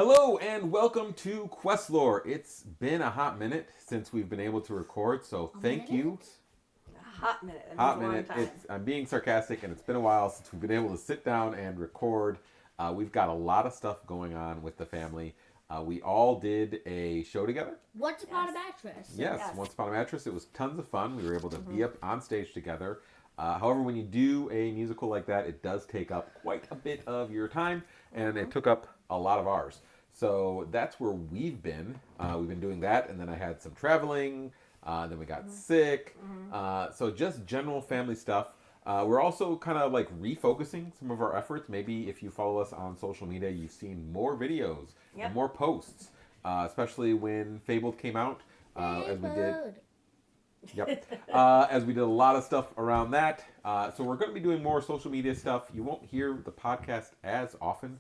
Hello and welcome to QuestLore. It's been a hot minute since we've been able to record, so thank you. A hot minute. Hot minute. I'm being sarcastic, and it's been a while since we've been able to sit down and record. We've got a lot of stuff going on with the family. We all did a show together. Once Upon a Mattress. Yes, Once Upon a Mattress. It was tons of fun. We were able to be up on stage together. However, when you do a musical like that, it does take up quite a bit of your time, and it took up a lot of ours. So that's where we've been. We've been doing that, and then I had some traveling. Then we got sick. So just general family stuff. We're also kind of like refocusing some of our efforts. Maybe if you follow us on social media, you've seen more videos and more posts, especially when Fabled came out, as we did. As we did a lot of stuff around that. So we're going to be doing more social media stuff. You won't hear the podcast as often.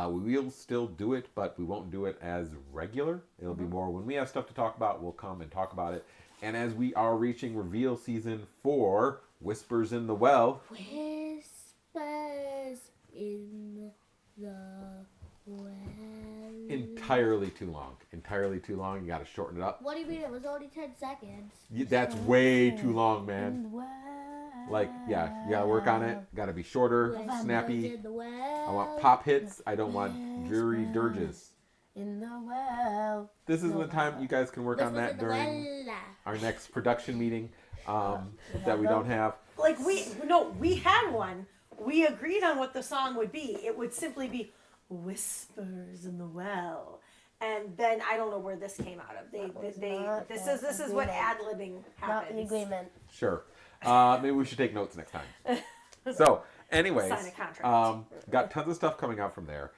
We will still do it, but we won't do it as regular. It'll be more when we have stuff to talk about, we'll come and talk about it. And as we are reaching reveal season for Whispers in the Well. Whispers in the Well. Entirely too long. Entirely too long. You got to shorten it up. What do you mean? It was only 10 seconds. That's way too long, man. Like, yeah, you got to work on it. Got to be shorter, snappy. I want pop hits. I don't want dreary dirges. In the well. This is the time you guys can work on that during our next production meeting that we don't have. Like we had one. We agreed on what the song would be. It would simply be Whispers in the Well. And then I don't know where this came out of. This is what ad-libbing happens. Not in agreement. Sure. Maybe we should take notes next time. So, anyways, sign a contract. Got tons of stuff coming out from there.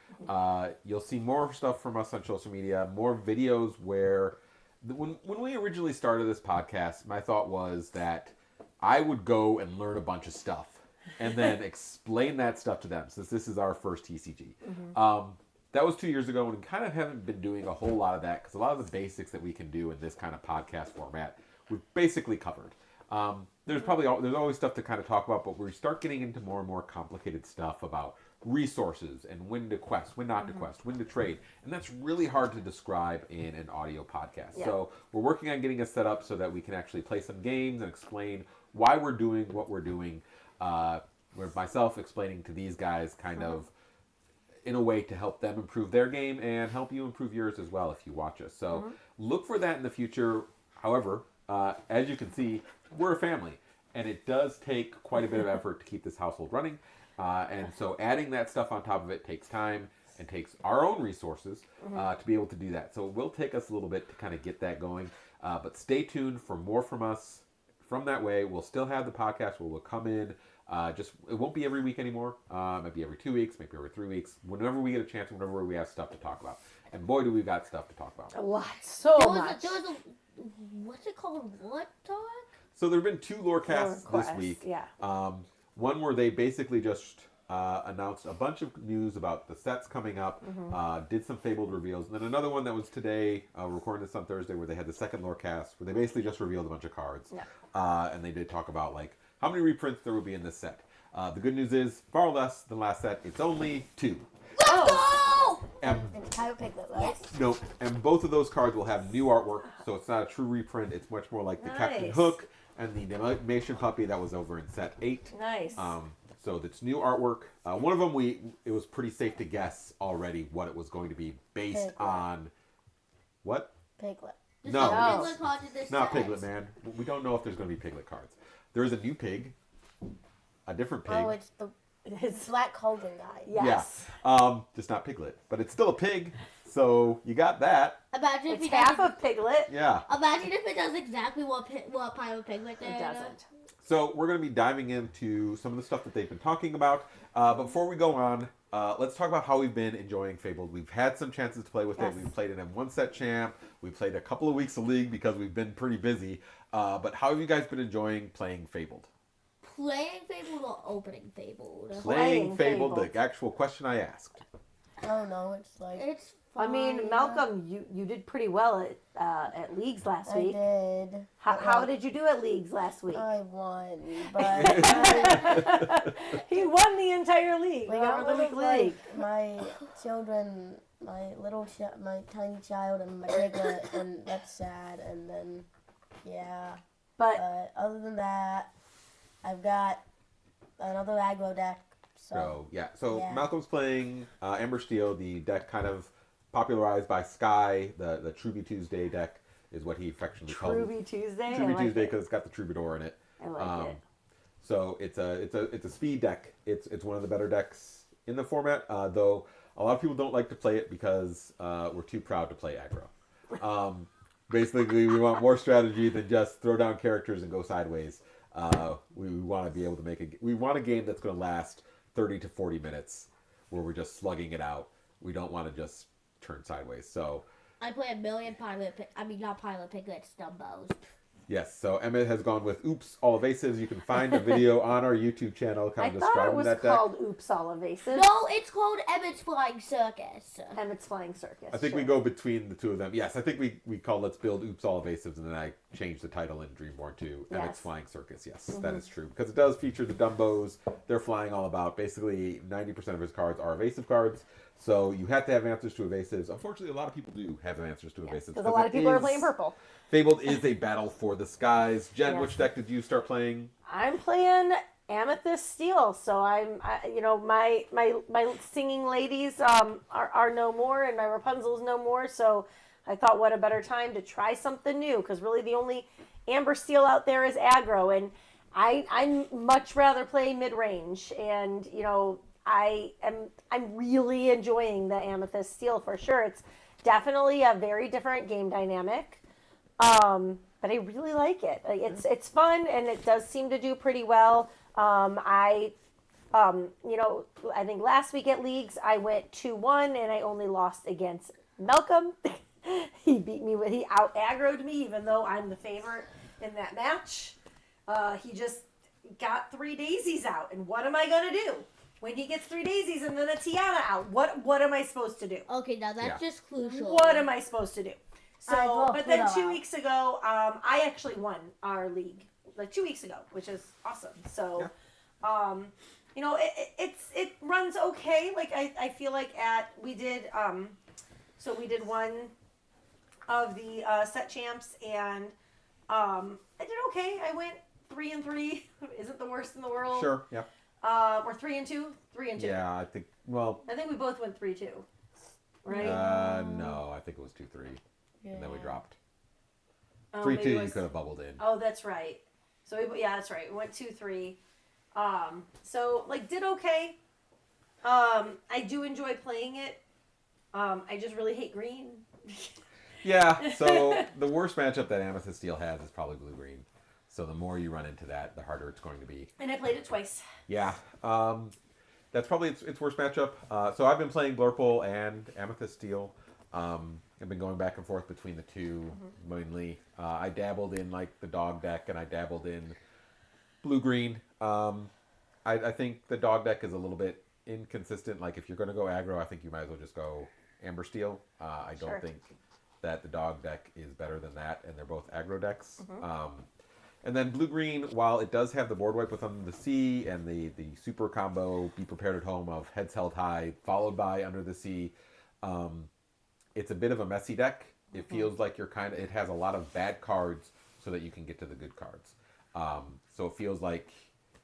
You'll see more stuff from us on social media, more videos where, when we originally started this podcast, my thought was that I would go and learn a bunch of stuff and then explain that stuff to them, since this is our first TCG. That was 2 years ago, and we kind of haven't been doing a whole lot of that, because a lot of the basics that we can do in this kind of podcast format, we've basically covered. There's always stuff to kind of talk about, but we start getting into more and more complicated stuff about resources and when to quest, when not to quest, when to trade. And that's really hard to describe in an audio podcast. Yeah. So we're working on getting it set up so that we can actually play some games and explain why we're doing what we're doing. With myself explaining to these guys kind of in a way to help them improve their game and help you improve yours as well if you watch us. So look for that in the future. However, as you can see, we're a family, and it does take quite a bit of effort to keep this household running. And so adding that stuff on top of it takes time and takes our own resources to be able to do that. So it will take us a little bit to kind of get that going. But stay tuned for more from us from that way. We'll still have the podcast where we'll come in. It won't be every week anymore. Maybe every 2 weeks, maybe every 3 weeks. Whenever we get a chance, whenever we have stuff to talk about. And boy, do we got stuff to talk about. A lot. So much. There was what's it called? What talk? So there have been 2 Lorecasts this week. Yeah. One where they basically just announced a bunch of news about the sets coming up, did some Fabled reveals, and then another one that was today, recording this on Thursday, where they had the second Lorecast, where they basically just revealed a bunch of cards. Yeah. And they did talk about like how many reprints there will be in this set. The good news is far less than last set. It's only 2. Let's go! And Tyler Piglet, right? Yes. Nope. And both of those cards will have new artwork, so it's not a true reprint. It's much more like the Captain Hook and the Dalmatian Puppy that was over in set 8. Nice. So it's new artwork. One of them, it was pretty safe to guess already what it was going to be based on. What? Piglet. No. Piglet cards in this Not set. Piglet, man. We don't know if there's going to be Piglet cards. There is a new pig. A different pig. Oh, it's the Black Cauldron guy. Yes. Yeah. Just not Piglet. But it's still a pig. So you got that. Imagine if It's he half does, of Piglet. Yeah. Imagine if it does exactly what Pirate Piglet did. It doesn't. So we're going to be diving into some of the stuff that they've been talking about. But before we go on, let's talk about how we've been enjoying Fabled. We've had some chances to play with it. We've played it in one set champ. We played a couple of weeks of League because we've been pretty busy. But how have you guys been enjoying playing Fabled? Playing Fabled or opening Fabled? Playing Fabled, Fabled. the actual question I asked. I don't know. It's like it's I mean, Malcolm, you did pretty well at Leagues last week. I did. How did you do at Leagues last week? I won, but He won the entire league. We got got the rid week of league. my children my tiny child and my piglet, and that's sad. And then, yeah. But Other than that, I've got another aggro deck. So Yeah. Malcolm's playing Amber Steel, the deck kind of popularized by Sky. The Truby Tuesday deck is what he affectionately calls it. Truby Tuesday. Truby Tuesday because it's got the Troubadour in it. I like it. So it's a speed deck. It's one of the better decks in the format. Though a lot of people don't like to play it because we're too proud to play aggro. Basically, we want more strategy than just throw down characters and go sideways. We want to be able to we want a game that's going to last 30 to 40 minutes where we're just slugging it out. We don't want to just turn sideways. So I play a million not pilot piglets, Dumbos. yes, so Emmett has gone with Oops All Evasives. You can find a video on our YouTube channel kind of I thought it describing was that deck. called Oops All Evasive. No, it's called Emmett's Flying Circus. Emmett's Flying Circus. I think sure. we go between the two of them. Yes, I think we call Let's Build Oops All Evasives, and then I changed the title in Dreamborn to Emmett's Flying Circus. Yes, that is true. Because it does feature the Dumbos. They're flying all about. Basically, 90% of his cards are evasive cards. So you have to have answers to evasives. Unfortunately, a lot of people do have answers to evasives. Because a lot of people are playing purple. Fabled is a battle for the skies. Jen, Yes. which deck did you start playing? I'm playing Amethyst Steel, so my singing ladies are no more, and my Rapunzel's no more. So I thought, what a better time to try something new? Because really, the only Amber Steel out there is aggro, and I much rather play mid range, and I'm really enjoying the Amethyst Steel for sure. It's definitely a very different game dynamic. But I really like it. It's fun, and it does seem to do pretty well. I think last week at Leagues I went 2-1, and I only lost against Malcolm. He beat me he out aggroed me, even though I'm the favorite in that match. He just got 3 daisies out, and what am I gonna do when he gets 3 daisies and then a Tiana out? What am I supposed to do? Okay, now that's just crucial. What am I supposed to do? So, but then Pluto 2 out. weeks ago, I actually won our league like 2 weeks ago, which is awesome. So, it runs okay. Like I feel like we did one of the set champs, and I did okay. I went 3-3. Isn't the worst in the world. Sure. Yeah. We're 3-2. 3-2. Yeah, I think. Well. I think we both went 3-2. Right. No, I think it was 2-3. And then we dropped. Oh, 3-2, you was- could have bubbled in. Oh, that's right. So that's right. We went 2-3. So did okay. I do enjoy playing it. I just really hate green. Yeah, so the worst matchup that Amethyst Steel has is probably blue-green. So the more you run into that, the harder it's going to be. And I played it twice. Yeah, that's probably its worst matchup. So I've been playing Blurple and Amethyst Steel. I've been going back and forth between the two mainly. I dabbled in the dog deck, and I dabbled in blue-green. I think the dog deck is a little bit inconsistent. Like if you're going to go aggro, I think you might as well just go Amber Steel. I don't think that the dog deck is better than that, and they're both aggro decks. And then blue-green, while it does have the board wipe with Under the Sea and the super combo, Be Prepared at Home of Heads Held High, followed by Under the Sea, it's a bit of a messy deck. It feels like it has a lot of bad cards so that you can get to the good cards. So it feels like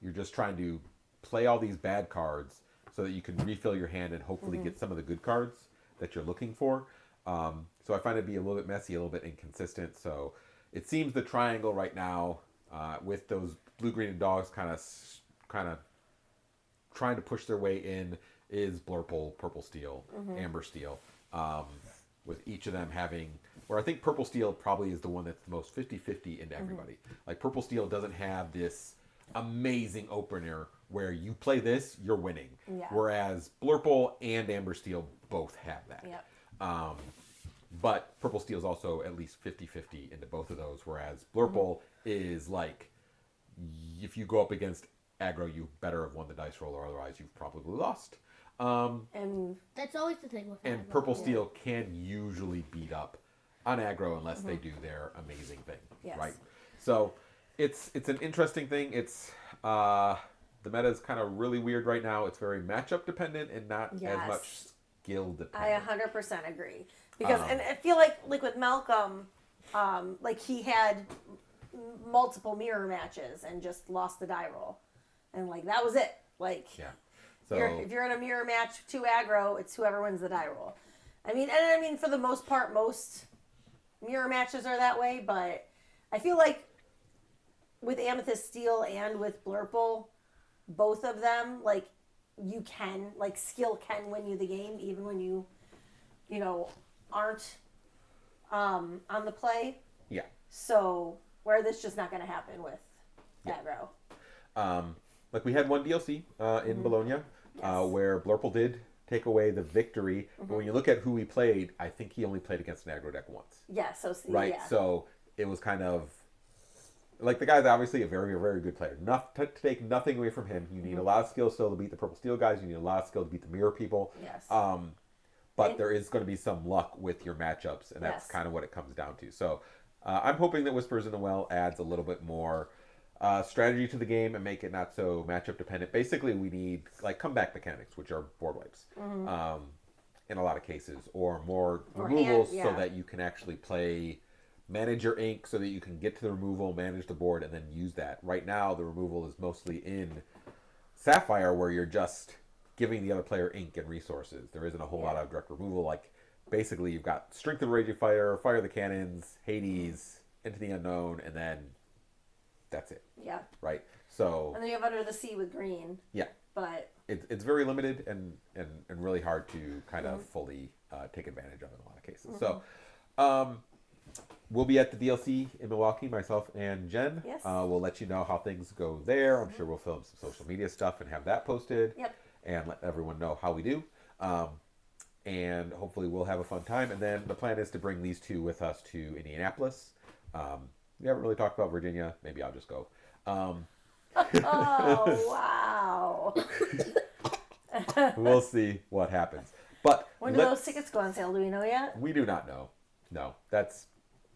you're just trying to play all these bad cards so that you can refill your hand and hopefully get some of the good cards that you're looking for. So I find it to be a little bit messy, a little bit inconsistent. So it seems the triangle right now, with those blue, green, and dogs kind of trying to push their way in, is Blurple, Purple Steel, Amber Steel. With each of them having, where I think Purple Steel probably is the one that's the most 50-50 into everybody. Like Purple Steel doesn't have this amazing opener where you play this, you're winning. Yeah. Whereas Blurple and Amber Steel both have that. Yep. But Purple Steel is also at least 50-50 into both of those, whereas Blurple is like, if you go up against aggro, you better have won the dice roll, or otherwise you've probably lost. And That's always the thing with And aggro. Purple Steel can usually beat up on aggro unless they do their amazing thing, Yes. right? So it's an interesting thing. It's the meta is kind of really weird right now. It's very matchup dependent and not as much skill I dependent. 100% agree because, and I feel like with Malcolm, like he had multiple mirror matches and just lost the die roll, and like that was it. Like, Yeah. So if you're in a mirror match, 2 aggro, it's whoever wins the die roll. I mean, for the most part, most mirror matches are that way, but I feel like with Amethyst Steel and with Blurple, both of them, like, you can, like, skill can win you the game, even when you aren't on the play. yeah. So, where this just not going to happen with aggro. Like we had one DLC in Bologna where Blurple did take away the victory, but when you look at who he played, I think he only played against an aggro deck once. Yeah, so see, right? yeah. So it was kind of like the guy's obviously a very, very good player. Not to take nothing away from him. You need a lot of skill still to beat the purple steel guys. You need a lot of skill to beat the mirror people. Yes. But there is going to be some luck with your matchups, and that's kind of what it comes down to. So I'm hoping that Whispers in the Well adds a little bit more strategy to the game and make it not so matchup dependent. Basically, we need like comeback mechanics, which are board wipes. In a lot of cases, or more removals so that you can actually manage your ink so that you can get to the removal, manage the board, and then use that. Right now, the removal is mostly in Sapphire, where you're just giving the other player ink and resources. There isn't a whole lot of direct removal. Like, basically, you've got Strength of the Raging Fire, Fire the Cannons, Hades, Into the Unknown, and then that's it. Yeah. Right? So... And then you have Under the Sea with green. Yeah. But... It's very limited and really hard to kind of fully take advantage of in a lot of cases. So, we'll be at the DLC in Milwaukee, myself and Jen. Yes. We'll let you know how things go there. I'm sure we'll film some social media stuff and have that posted. Yep. And let everyone know how we do. And hopefully we'll have a fun time. And then the plan is to bring these two with us to Indianapolis. We haven't really talked about Virginia. Maybe I'll just go. Oh, wow. We'll see what happens. But when do those tickets go on sale? Do we know yet? We do not know. No, that's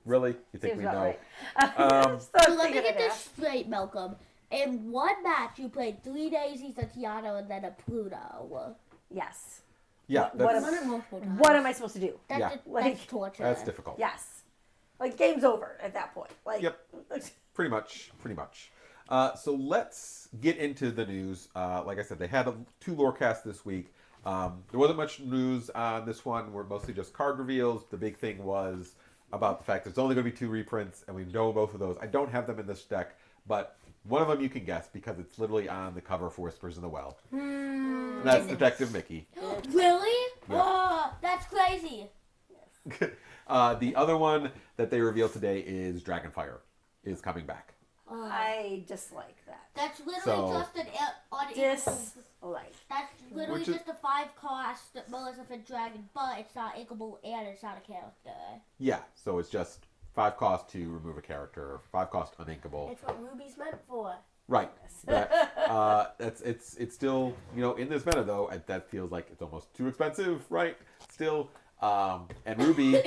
really, you think Seems we about know? Right. So let me get this straight, Malcolm. In one match, you played 3 daisies, a Tiano, and then a Pluto. Yes. Yeah. What am I supposed to do? That's torture. That's difficult. Yes. Like, game's over at that point. Like, yep. Pretty much. So let's get into the news. Like I said, they had 2 Lorecasts this week. There wasn't much news on this one. We're mostly just card reveals. The big thing was about the fact there's only going to be 2 reprints, and we know both of those. I don't have them in this deck, but one of them you can guess because it's literally on the cover for Whispers in the Well. That's Detective Mickey. Really? Yeah. Oh, that's crazy. The other one that they revealed today is Dragonfire is coming back. I dislike that. That's literally just an dislike. That's literally just a 5-cost Maleficent Dragon, but it's not inkable and it's not a character. Yeah, so it's just 5 cost to remove a character, 5 cost uninkable. It's what Ruby's meant for. Right. It's still, in this meta though, that feels like it's almost too expensive, right? Still, and Ruby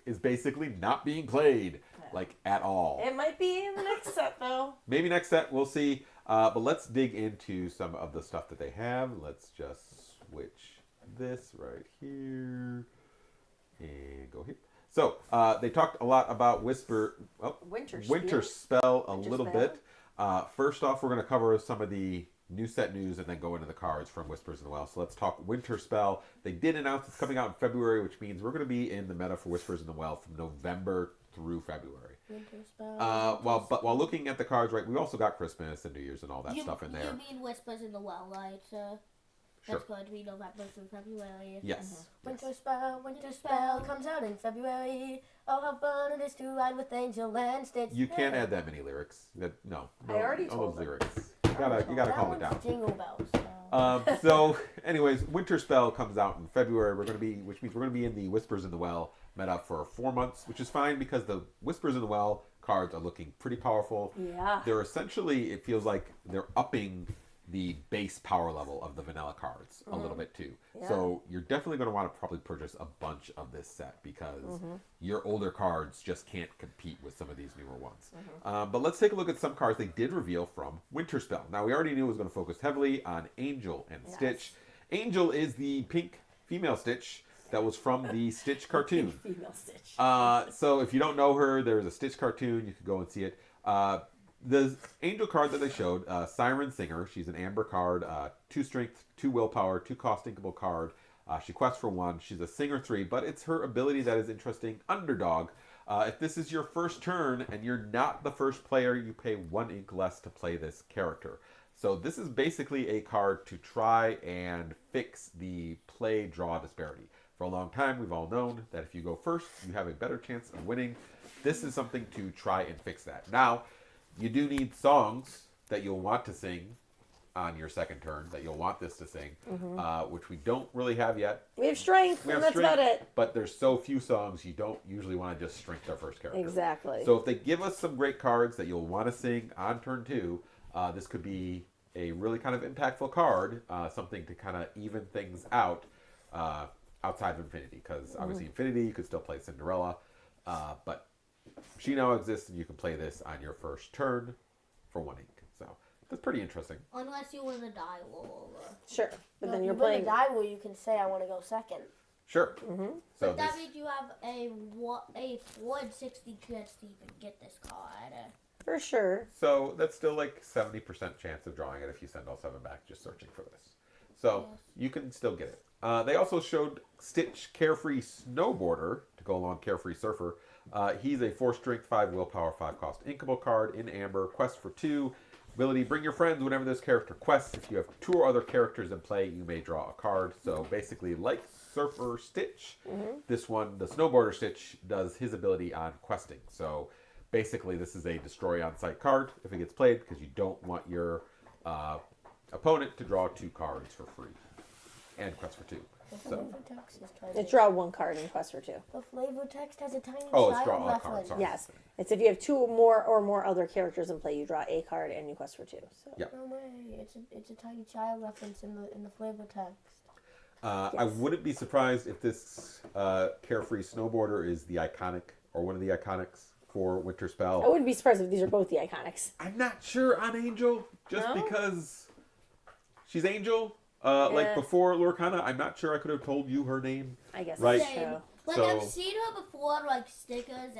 is basically not being played. Like, at all. It might be in the next set, though. Maybe next set, we'll see. But let's dig into some of the stuff that they have. Let's just switch this right here. And go here. So, they talked a lot about Winterspell a little bit. First off, we're going to cover some of the new set news and then go into the cards from Whispers in the Well. So let's talk Winterspell. They did announce it's coming out in February, which means we're going to be in the meta for Whispers in the Well from November through February. While looking at the cards, right, we also got Christmas and New Year's and all that stuff in there. You mean Whispers in the Well, right? That's going to be November through February. Yes. Winterspell comes out in February. Oh, how fun it is to ride with Angel and Stitch. You can't add that many lyrics. No. I already all told those lyrics. You gotta calm it down. Jingle bells. So, anyways, Winterspell comes out in February. Which means we're gonna be in the Whispers in the Well meta for 4 months, which is fine because the Whispers in the Well cards are looking pretty powerful. Yeah. They're essentially, it feels like they're upping the base power level of the vanilla cards a little bit too. Yeah. So you're definitely going to want to probably purchase a bunch of this set because your older cards just can't compete with some of these newer ones. But let's take a look at some cards they did reveal from Winterspell. Now we already knew it was going to focus heavily on Angel and Stitch. Angel is the pink female Stitch that was from the Stitch cartoon. Female Stitch. So if you don't know her, there's a Stitch cartoon. You could go and see it. The angel card that they showed, Siren Singer. She's an amber card, 2 strength, 2 willpower, 2 cost inkable card. She quests for 1. She's a Singer 3, but it's her ability that is interesting. Underdog. If this is your first turn and you're not the first player, you pay 1 ink less to play this character. So this is basically a card to try and fix the play-draw disparity. For a long time, we've all known that if you go first, you have a better chance of winning. This is something to try and fix that. Now, you do need songs that you'll want to sing on your second turn, that you'll want this to sing, which we don't really have yet. We have strength, and that's about it. But there's so few songs, you don't usually want to just strength our first character. Exactly. So if they give us some great cards that you'll want to sing on turn 2, this could be a really kind of impactful card, something to kind of even things out outside of Infinity. Because obviously Infinity, you could still play Cinderella, but she now exists and you can play this on your first turn for 1 ink. So that's pretty interesting. Unless you win the die roll. Sure, but No, then if you're you win playing. the die roll, you can say I want to go second. Sure. So But that this, means you have a 4 in 60 chance to even get this card. For sure. so that's still like 70% chance of drawing it if you send all 7 back just searching for this. So you can still get it. They also showed Stitch Carefree Snowboarder to go along Carefree Surfer. He's a 4 strength, 5 willpower, 5 cost inkable card in Amber. Quest for 2. Ability, bring your friends whenever this character quests. If you have 2 or other characters in play, you may draw a card. So basically, like Surfer Stitch, this one, the Snowboarder Stitch, does his ability on questing. So basically, this is a destroy on-site card if it gets played, because you don't want your opponent to draw 2 cards for free. And quest for 2. The So, flavor text is trying It's to... draw 1 card in Quest for 2. The flavor text has a tiny it's child draw a card, reference. sorry. Yes. It's if you have 2 or more other characters in play, you draw a card and you Quest for 2. So. Yeah. No way. It's a tiny child reference in the flavor text. I wouldn't be surprised if this Carefree Snowboarder is the iconic, or one of the iconics for Winterspell. I wouldn't be surprised if these are both the iconics. I'm not sure on Angel, just No? because she's Angel. Like before Lorcana, I'm not sure I could have told you her name. I guess Right. that's true. Like So- I've seen her before, like stickers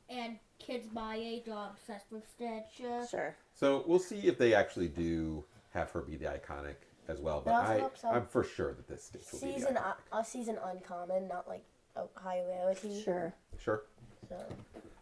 and kids my age are obsessed with Stitch. Sure. So we'll see if they actually do have her be the iconic as well. But I also hope so. I'm for sure that this Stitch will be the Season iconic. season uncommon, not like a high rarity. Sure. Sure. So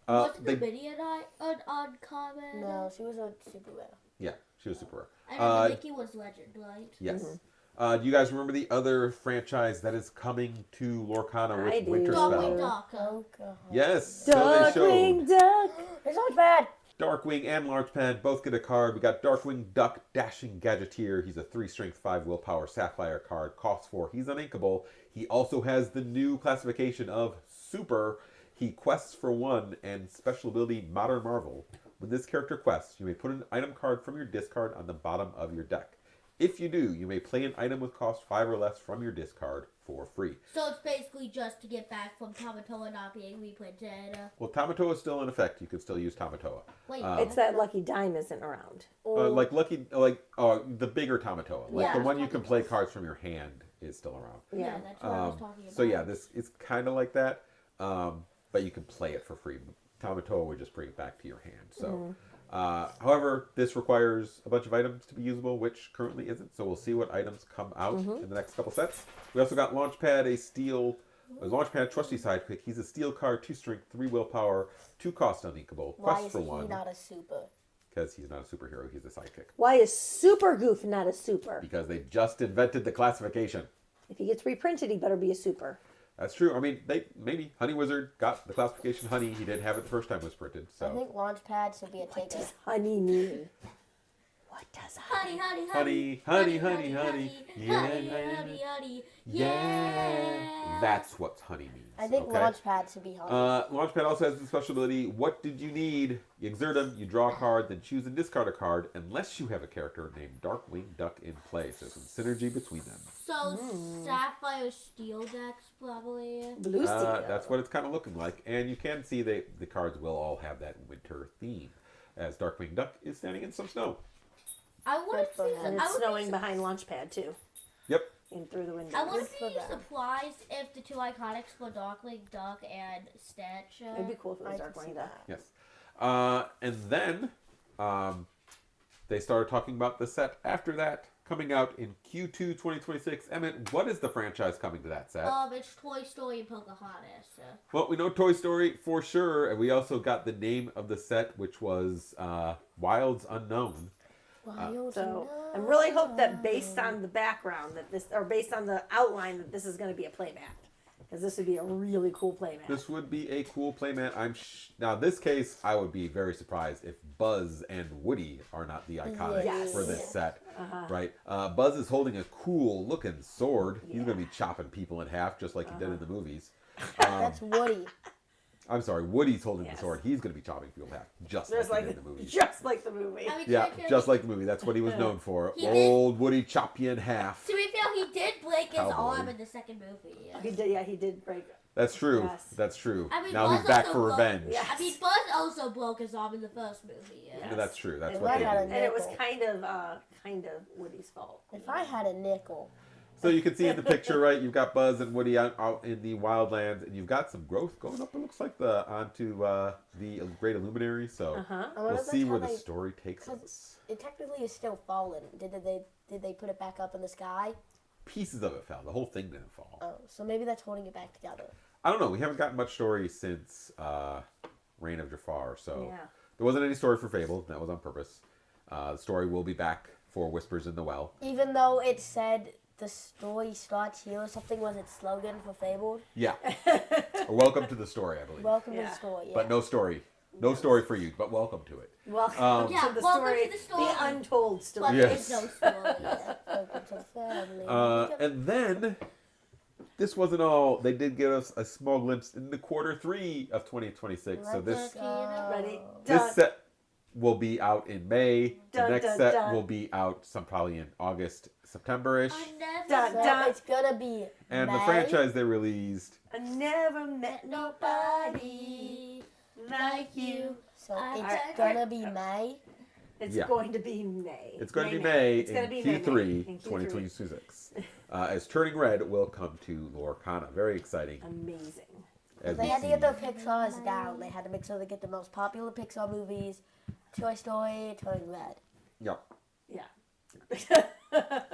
Wasn't they, the Minnie an uncommon? no, she was a super rare. yeah, she was super rare. And then the Mickey was legend, right? Yes. Do you guys remember the other franchise that is coming to Lorcana I with do. Darkwing Winterspell? Duck. Oh god. Yes. So they showed Darkwing Duck. It's not bad. Darkwing and Largepan both get a card. We got Darkwing Duck, Dashing Gadgeteer. He's a 3 strength, 5 willpower Sapphire card. Costs 4. He's uninkable. He also has the new classification of Super. He quests for 1 and special ability Modern Marvel. When this character quests, you may put an item card from your discard on the bottom of your deck. If you do, you may play an item with cost 5 or less from your discard for free. So it's basically just to get back from Tamatoa not being reprinted. Well, Tamatoa is still in effect. You can still use Tamatoa. Wait, It's that Lucky Dime isn't around. Like the bigger Tamatoa. Like Yeah. the one you can play cards from your hand is still around. yeah, that's what I was talking about. So yeah, this is kind of like that, but you can play it for free. Tamatoa would just bring it back to your hand. So, however, this requires a bunch of items to be usable, which currently isn't. So we'll see what items come out in the next couple sets. We also got Launchpad, a Launchpad trusty sidekick. He's a steel card, 2 strength, 3 willpower, 2 cost uninkable. Why Quest is for he 1 not a super? because he's not a superhero. He's a sidekick. Why is Super Goof not a super? Because they just invented the classification. If he gets reprinted, he better be a super. That's true. I mean, maybe Honey Wizard got the classification Honey. He didn't have it the first time it was printed. I So think Launchpad should be a What ticket. does honey mean? What does honey? Honey, honey, honey, honey, honey, yeah, yeah. That's what Honey means. I think okay? Launchpad should be honey. Launchpad also has the special ability. What did you need? You exert them. You draw a card, then choose and discard a card, unless you have a character named Darkwing Duck in play. So some synergy between them. So Sapphire Steel decks probably. Blue Steel. That's what it's kind of looking like, and you can see the cards will all have that winter theme, as Darkwing Duck is standing in some snow. I would Good for see. him. And I it's would snowing be, behind Launchpad too. Yep. in through the window. I wouldn't for be them. surprised if the two iconics were Darkling Duck and Stitch. It'd be cool if it was I could see Darkwing Duck. that. Yes. And then they started talking about the set after that, coming out in Q2 2026. Emmett, what is the franchise coming to that set? It's Toy Story and Pocahontas. Well, we know Toy Story for sure, and we also got the name of the set, which was Wilds Unknown. So I really hope that based on the background that this, or based on the outline, that this is going to be a playmat, because this would be a really cool playmat. This would be a cool playmat. Now, this case, I would be very surprised if Buzz and Woody are not the iconics Yes. for this set, right? Buzz is holding a cool-looking sword. He's going to be chopping people in half, just like he did in the movies. That's Woody. I'm sorry, Woody's holding the Yes. sword. He's going to be chopping people in half, just Just like like he did in the movies. Just like the movie. I mean, Yeah, to be fair, just like the movie. That's what he was known for. He did- Old Woody chop you in half. To be fair, he did break his Cowboy. arm in the second movie. He did. Yeah, he did break. That's true. Yes. That's true. I mean, Now Buzz he's back also for broke- revenge. Yeah. I mean, Buzz also broke his arm in the first movie. Yeah, that's true. That's And what they I had a do. And it was nickel. kind of Woody's fault. If I had a nickel, So you can see in the picture, right? You've got Buzz and Woody out in the wildlands, and you've got some growth going up. It looks like onto the Great Illuminary. So I wonder we'll if that's see how where the they- story takes 'cause us. it technically is still fallen. Did they put it back up in the sky? Pieces of it fell. The whole thing didn't fall. Oh, so maybe that's holding it back together. I don't know. We haven't gotten much story since Reign of Jafar, so Yeah. there wasn't any story for Fable. That was on purpose. The story will be back for Whispers in the Well. Even though it said the story starts here or something was its slogan for Fabled. Yeah. Or welcome to the story, I believe. Welcome to Yeah. the story. Yeah. But no story. No story for you, but welcome to it. Welcome Yeah, to the welcome story. to the story. The untold But story. Yes. there's no story. Welcome to the family. And then, this wasn't all. They did give us a small glimpse into Q3 of 2026. So this Ready? this set will be out in May. Dun, the next dun, set dun. will be out probably in August, September-ish. I never Dun, So dun. it's gonna be And the May. franchise they released. I never met nobody like you. So I- it's Alright, gonna be May. It's Yeah. going to be May. It's going to be May It's in gonna be May, Q3 in Q3. 2026. As Turning Red will come to Lorcana. Very exciting. Amazing. As They we had to get see- their Pixar's down. They had to make sure they get the most popular Pixar movies. Toy Story, Turning Red. Yep, Yeah.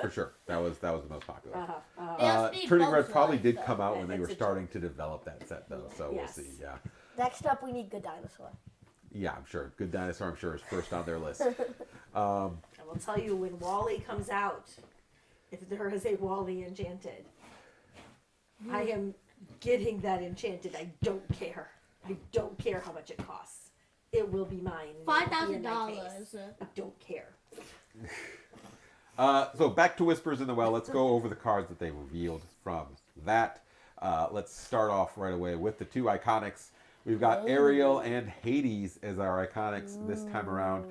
for sure. That was the most popular. They also need Turning Bugs Red probably Life, did though. come out when they It's were a starting to develop that set, though. So Yes. we'll see. Yeah, Next up, we need Good Dinosaur. yeah, I'm sure. Good Dinosaur, I'm sure, is first on their list. I will tell you when Wally comes out, if there is a Wally Enchanted, I am getting that Enchanted. I don't care. I don't care how much it costs. It will be mine. It will be in my case. $5,000. I don't care. So back to Whispers in the Well. Let's go over the cards that they revealed from that. Let's start off right away with the two iconics. We've got Ariel and Hades as our iconics this time around.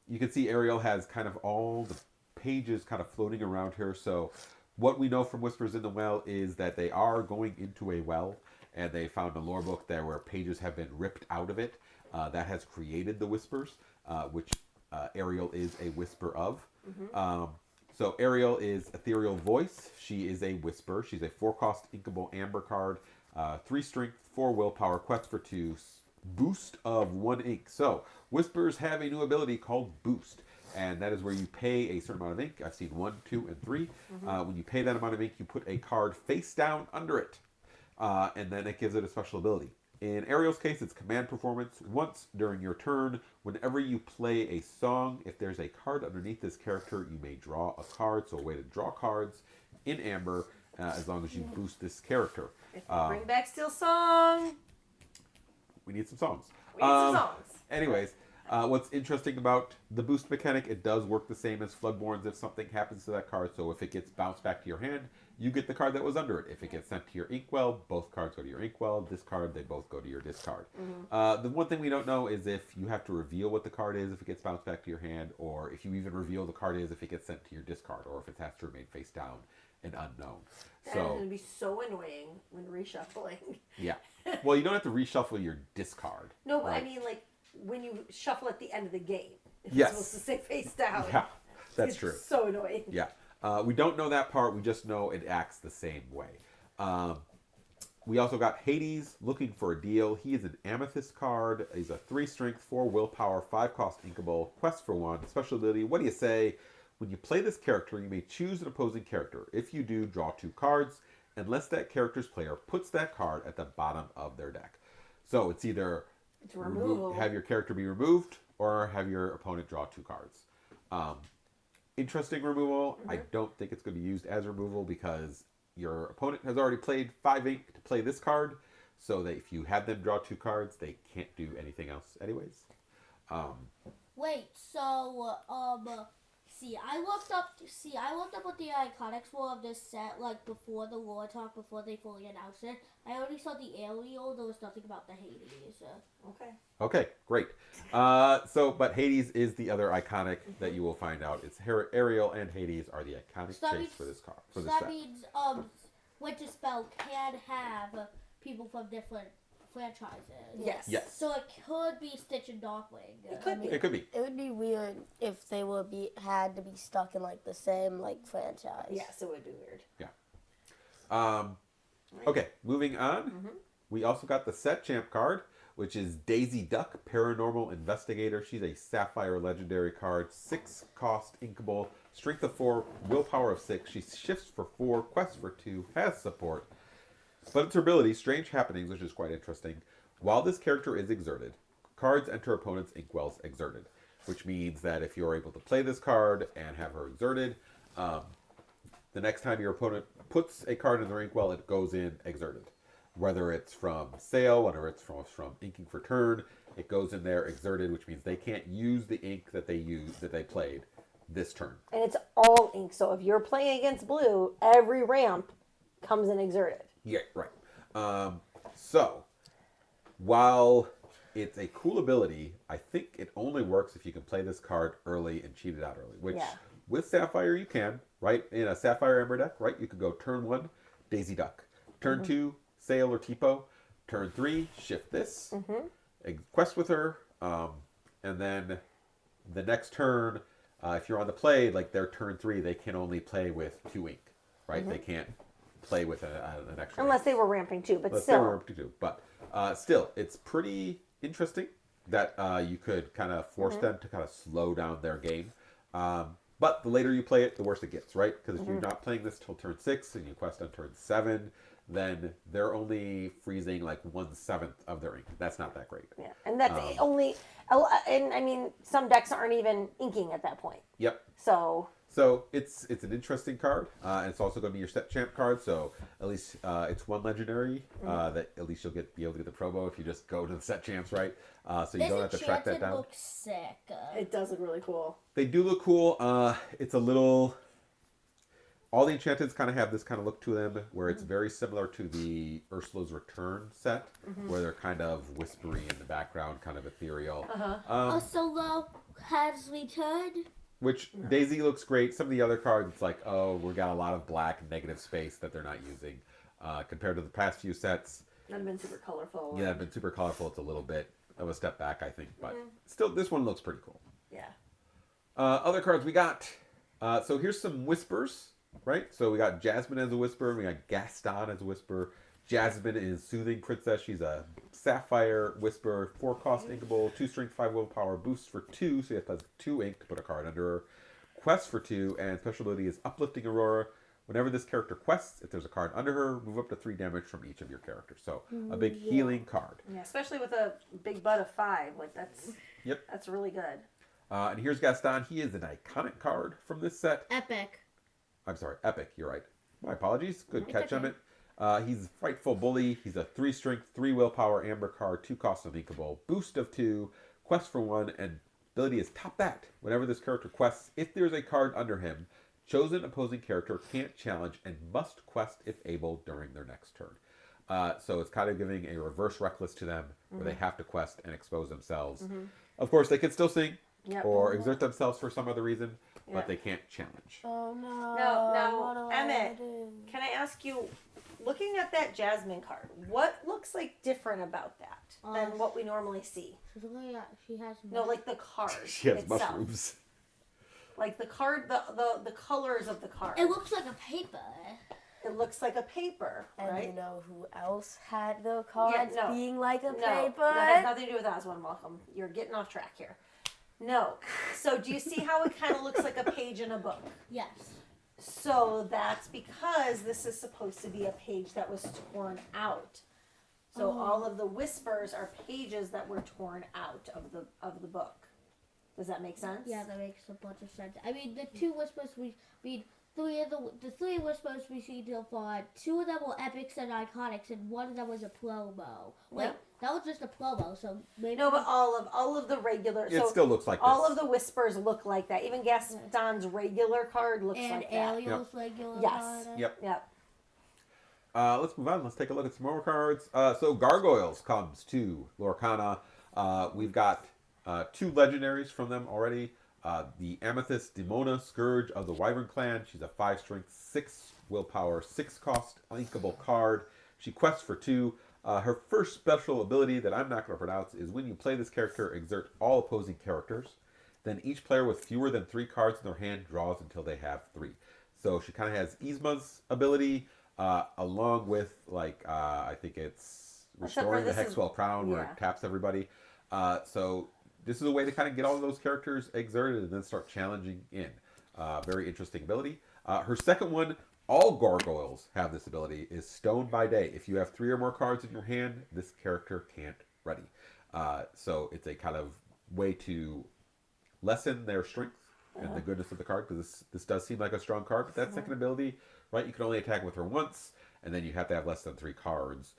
You can see Ariel has kind of all the pages kind of floating around her. So what we know from Whispers in the Well is that they are going into a well, and they found a lore book there where pages have been ripped out of it. That has created the Whispers, which Ariel is a whisper of. So Ariel is Ethereal Voice. She is a whisper. She's a 4-cost inkable amber card, 3 strength, 4 willpower, quest for 2, boost of 1 ink. So whispers have a new ability called Boost, and that is where you pay a certain amount of ink. I've seen 1, 2, and 3. When you pay that amount of ink, you put a card face down under it, and then it gives it a special ability. In Ariel's case, it's command performance. Once during your turn, whenever you play a song, if there's a card underneath this character, you may draw a card. So a way to draw cards in Amber, as long as you boost this character. Bring back Still Song. We need some songs. We need some songs. Anyways, what's interesting about the boost mechanic, it does work the same as Floodborns if something happens to that card. So if it gets bounced back to your hand, you get the card that was under it. If it gets sent to your inkwell, both cards go to your inkwell. Discard, they both go to your discard. The one thing we don't know is if you have to reveal what the card is if it gets bounced back to your hand, or if you even reveal the card is if it gets sent to your discard, or if it has to remain face down and unknown. That is So going to be so annoying when reshuffling. yeah, well, you don't have to reshuffle your discard. No, but right? I mean, like, when you shuffle at the end of the game. If Yes. It's supposed to say face down. Yeah, that's It's true. so annoying. Yeah. We don't know that part. We just know it acts the same way. We also got Hades looking for a deal. He is an Amethyst card. He's a 3 strength, 4 willpower, 5 cost inkable, quest for 1, special ability. What do you say? When you play this character, you may choose an opposing character. If you do, draw 2 cards, unless that character's player puts that card at the bottom of their deck. So it's either have your character be removed or have your opponent draw 2 cards. Interesting removal. I don't think it's going to be used as removal because your opponent has already played 5 ink to play this card, so that if you have them draw 2 cards, they can't do anything else anyways. Wait, so I looked up what the iconics were of this set, like before the lore talk, before they fully announced it. I already saw the Ariel. There was nothing about the Hades. Okay. Okay, great. But Hades is the other iconic that you will find out. It's Ariel and Hades are the iconic chase for this card. For this that set. means Winterspell can have people from different franchises. Yes. Yes. So it could be Stitch and Darkwing. It could be. It could be. It would be weird if they would had to be stuck in like the same like franchise. Yes, it would be weird. Okay, moving on. We also got the set champ card, which is Daisy Duck, Paranormal Investigator. She's a Sapphire Legendary card, 6 cost inkable, strength of 4, willpower of 6. She shifts for 4, quests for 2, has support. But it's her ability, Strange Happenings, which is quite interesting. While this character is exerted, cards enter opponent's inkwells exerted, which means that if you're able to play this card and have her exerted, the next time your opponent puts a card in their inkwell, it goes in exerted. Whether it's from sale, whether it's from inking for turn, it goes in there exerted, which means they can't use the ink that they played this turn. And it's all ink. So if you're playing against blue, every ramp comes in exerted. Yeah, right. So, while it's a cool ability, I think it only works if you can play this card early and cheat it out early. Which, with Sapphire, you can, right? In a Sapphire Ember deck, right? You could go turn 1, Daisy Duck. Turn 2, Sail or Tipo. Turn 3, shift this. Quest with her. And then the next turn, if you're on the play, like their turn 3, they can only play with 2 ink, right? They can't play with an extra Unless ink. they were ramping too, but Unless still. they were ramping too. But still, it's pretty interesting that you could kind of force them to kind of slow down their game. But the later you play it, the worse it gets, right? Because if you're not playing this till turn 6 and you quest on turn 7, then they're only freezing like 1/7 of their ink. That's not that great. Yeah, and that's only, and I mean, some decks aren't even inking at that point. Yep. So it's an interesting card, and it's also going to be your set champ card. So at least it's 1 legendary that at least you'll be able to get the promo if you just go to the set champs, right? So you don't have to track that down. Looks sick. it does look really cool. They do look cool. It's a little. All the enchanteds kind of have this kind of look to them, where it's very similar to the Ursula's Return set, where they're kind of whispery in the background, kind of ethereal. Solo has returned. Which Daisy looks great. Some of the other cards, it's like, oh, we got a lot of black and negative space that they're not using. Compared to the past few sets, That'd have been super colorful. yeah, they've been super colorful. It's a little bit of a step back, I think, but still, this one looks pretty cool. Yeah. Other cards we got. So here's some whispers, right? So we got Jasmine as a whisper. We got Gaston as a whisper. Jasmine is Soothing Princess. She's a Sapphire Whisper, 4 cost inkable, 2 strength, 5 willpower, boosts for 2, so you have to 2 ink to put a card under her. Quest for 2, and special ability is Uplifting Aurora. Whenever this character quests, if there's a card under her, move up to 3 damage from each of your characters. So a big healing card. Yeah, especially with a big butt of 5, like that's Yep. that's really good. And here's Gaston. He is an iconic card from this set. Epic. I'm sorry, epic. You're right. My apologies. Good It's catch on okay. it. He's Frightful Bully. He's a 3 strength, 3 willpower amber card, 2 cost uninkable, boost of 2, quest for 1, and ability is Top That. Whenever this character quests, if there's a card under him, chosen opposing character can't challenge and must quest if able during their next turn. So it's kind of giving a reverse reckless to them, where they have to quest and expose themselves. Of course, they can still sing or exert themselves for some other reason, but they can't challenge. Oh no. Now, Emmett, can I ask you, looking at that Jasmine card, what looks like different about that than what we normally see? She has. No, like the card She has itself. mushrooms. Like the card, the colors of the card. It looks like a paper. It looks like a paper, And right? you know who else had the cards no. being like a No, paper? that has nothing to do with Oswald Malcolm. You're getting off track here. No. So do you see how it kind of looks like a page in a book? Yes. So that's because this is supposed to be a page that was torn out. So all of the whispers are pages that were torn out of the book. Does that make sense? Yeah, that makes a bunch of sense. I mean, the two whispers the three whispers we see so far, two of them were epics and iconics, and one of them was a promo. Wait, Yep. that was just a promo, so maybe. No, but all of the regular. It still looks like all this. of the whispers look like that. Even Gaston's regular card looks and like that. Ariel's regular Yes. card. Yep. Yep. Let's move on. Let's take a look at some more cards. So Gargoyles comes to Lorcana. We've got 2 legendaries from them already. The Amethyst Demona, Scourge of the Wyvern Clan. She's a 5 strength, 6 willpower, 6 cost linkable card. She quests for 2. Her first special ability that I'm not going to pronounce is when you play this character, exert all opposing characters. Then each player with fewer than 3 cards in their hand draws until they have 3. So she kind of has Yzma's ability, along with, like, I think it's Except restoring for the this is- Hexwell Crown, where yeah. it taps everybody. So this is a way to kind of get all of those characters exerted and then start challenging in. Very interesting ability. Her second one, all gargoyles have this ability, is Stone by Day. If you have 3 or more cards in your hand, this character can't ready. So it's a kind of way to lessen their strength and the goodness of the card, because this does seem like a strong card. But that second ability, right, you can only attack with her once, and then you have to have less than 3 cards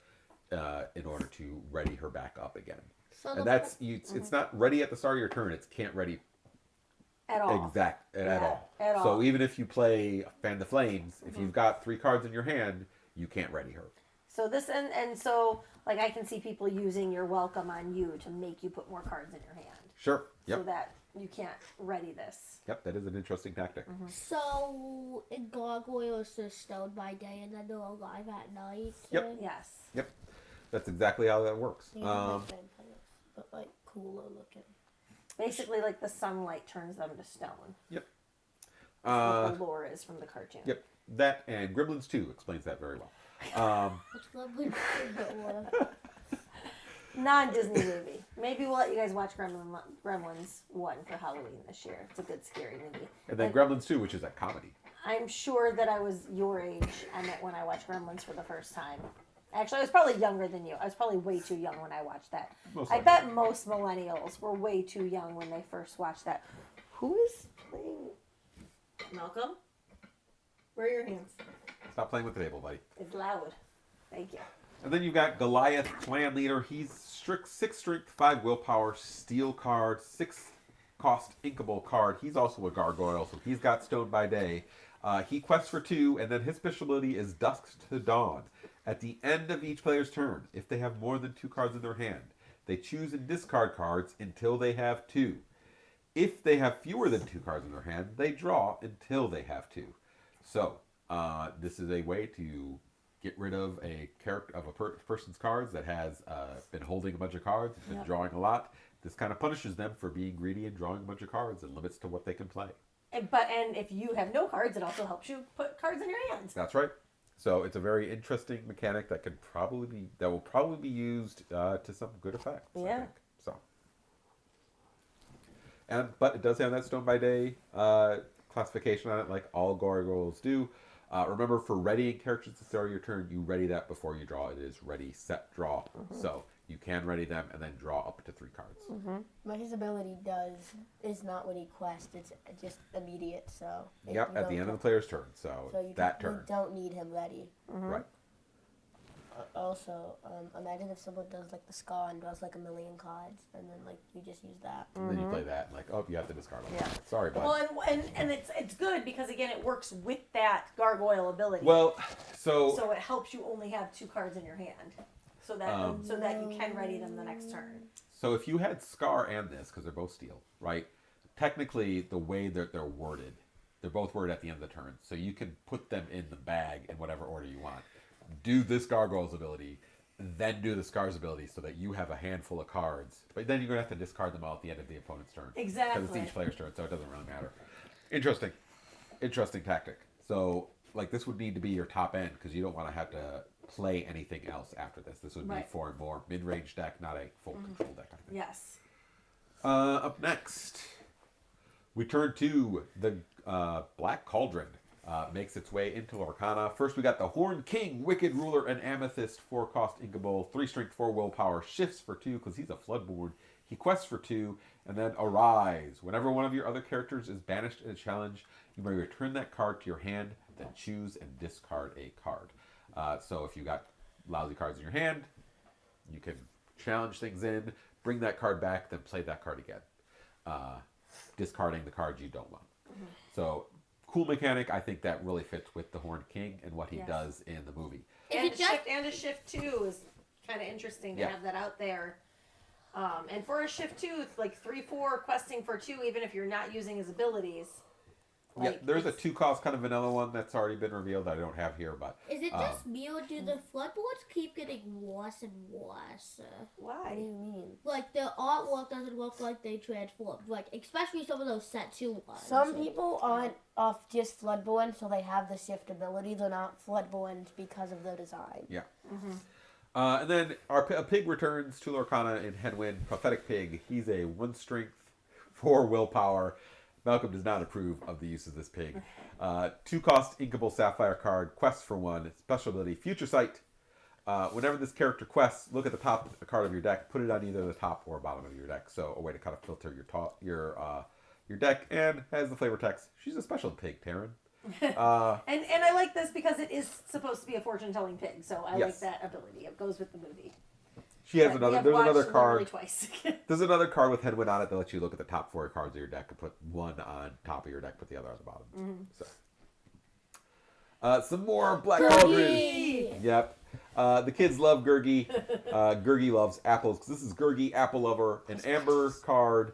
in order to ready her back up again. So And that's it's not ready at the start of your turn. It's can't ready At all. at all. at So all. even if you play Fan the Flames, if you've got 3 cards in your hand, you can't ready her. So this and so like I can see people using your welcome on you to make you put more cards in your hand. Sure. So Yep. that you can't ready this. Yep. That is an interesting tactic. So in Gargoyles, they're stoned by day and then they're alive at night. Yep. Yes. Yep. That's exactly how that works. Yeah, like vampires, but like cooler looking. Basically like the sunlight turns them to stone. Yep. What the lore is from the cartoon. Yep. That and Gremlins 2 explains that very well. Which one would Non-Disney movie. Maybe we'll let you guys watch Gremlins 1 for Halloween this year. It's a good scary movie. And then Gremlins 2, which is a comedy. I'm sure that I was your age, Emmett, when I watched Gremlins for the first time. Actually, I was probably younger than you. I was probably way too young when I watched that. Most I likely. bet most millennials were way too young when they first watched that. Who is playing? Malcolm? Where are your hands? Stop playing with the table, buddy. It's loud. Thank you. And then you've got Goliath, clan leader. He's 6 strength, 5 willpower, steel card, 6 cost inkable card. He's also a gargoyle, so he's got Stone by Day. He quests for 2, and then his special ability is Dusk to Dawn. At the end of each player's turn, if they have more than 2 cards in their hand, they choose and discard cards until they have 2. If they have fewer than 2 cards in their hand, they draw until they have 2. So, this is a way to get rid of a character of a person's cards that has been holding a bunch of cards, been drawing a lot. This kind of punishes them for being greedy and drawing a bunch of cards and limits to what they can play. And if you have no cards, it also helps you put cards in your hands. That's right. So it's a very interesting mechanic that will probably be used to some good effect. I Yeah. think. So, but it does have that Stone by Day classification on it, like all gargoyles do. Remember, for readying characters at the start of your turn, you ready that before you draw. It is ready, set, draw. So you can ready them and then draw up to 3 cards. But his ability is not when he quests. It's just immediate. So Yep, at the end of the player's turn. So, so you that turn. You don't need him ready. Right. Also, imagine if someone does like the Scar and draws like 1,000,000 cards, and then like you just use that. And then you play that, and like, oh, you have to discard them. Yeah. Sorry, bud. Well, and it's good because again, it works with that gargoyle ability. Well, So it helps you only have 2 cards in your hand, so that you can ready them the next turn. So if you had Scar and this, because they're both steel, right? Technically, the way that they're worded, they're both worded at the end of the turn. So you can put them in the bag in whatever order you want. Do this Gargoyle's ability, then do the Scar's ability so that you have a handful of cards. But then you're going to have to discard them all at the end of the opponent's turn. Exactly. Because it's each player's turn, so it doesn't really matter. Interesting. Interesting tactic. So, like, this would need to be your top end because you don't want to have to play anything else after this. This would be Right. for a more mid-range deck, not a full control deck. I think. Yes. Up next, we turn to the Black Cauldron. Makes its way into Lorcana. First, we got the Horn King, Wicked Ruler, and Amethyst, 4-cost Inkable, 3 strength, 4 willpower, shifts for 2 because he's a Floodborn. He quests for 2, and then Arise. Whenever one of your other characters is banished in a challenge, you may return that card to your hand, then choose and discard a card. So if you got lousy cards in your hand, you can challenge things in, bring that card back, then play that card again, discarding the cards you don't want. So cool mechanic. I think that really fits with the Horned King and what he Yes. does in the movie. And it just- a shift 2 is kind of interesting to Yeah. have that out there. And for a shift 2, it's like 3/4 questing for 2, even if you're not using his abilities. Yeah, Like, there's a it's- 2-cost kind of vanilla one that's already been revealed that I don't have here, but Is it just me or do the floodboards keep getting worse and worse? What do Why? you mean? Like the artwork doesn't look like they transformed. Like especially some of those set 2 ones. Some people aren't off just Floodborn, so they have the shift ability. They're not Floodborns because of the design. yeah. And then a pig returns to Lorcana in Headwind. Prophetic Pig. He's a 1 strength, 4 willpower. Malcolm does not approve of the use of this pig. 2-cost Inkable Sapphire card. Quests for 1. Special ability Future Sight. Whenever this character quests, look at the top card of your deck. Put it on either the top or bottom of your deck. So a way to kind of filter your deck. And has the flavor text. She's a special pig, Taryn. And I like this because it is supposed to be a fortune telling pig, so I Yes. like that ability. It goes with the movie. She has But we another. have There's watched another literally card. twice. There's another card with Headwind on it that lets you look at the top 4 cards of your deck and put 1 on top of your deck, put the other on the bottom. So, some more Black Cauldron. Yep. The kids love Gurgi. Gurgi loves apples because this is Gurgi, Apple Lover, an Amber card,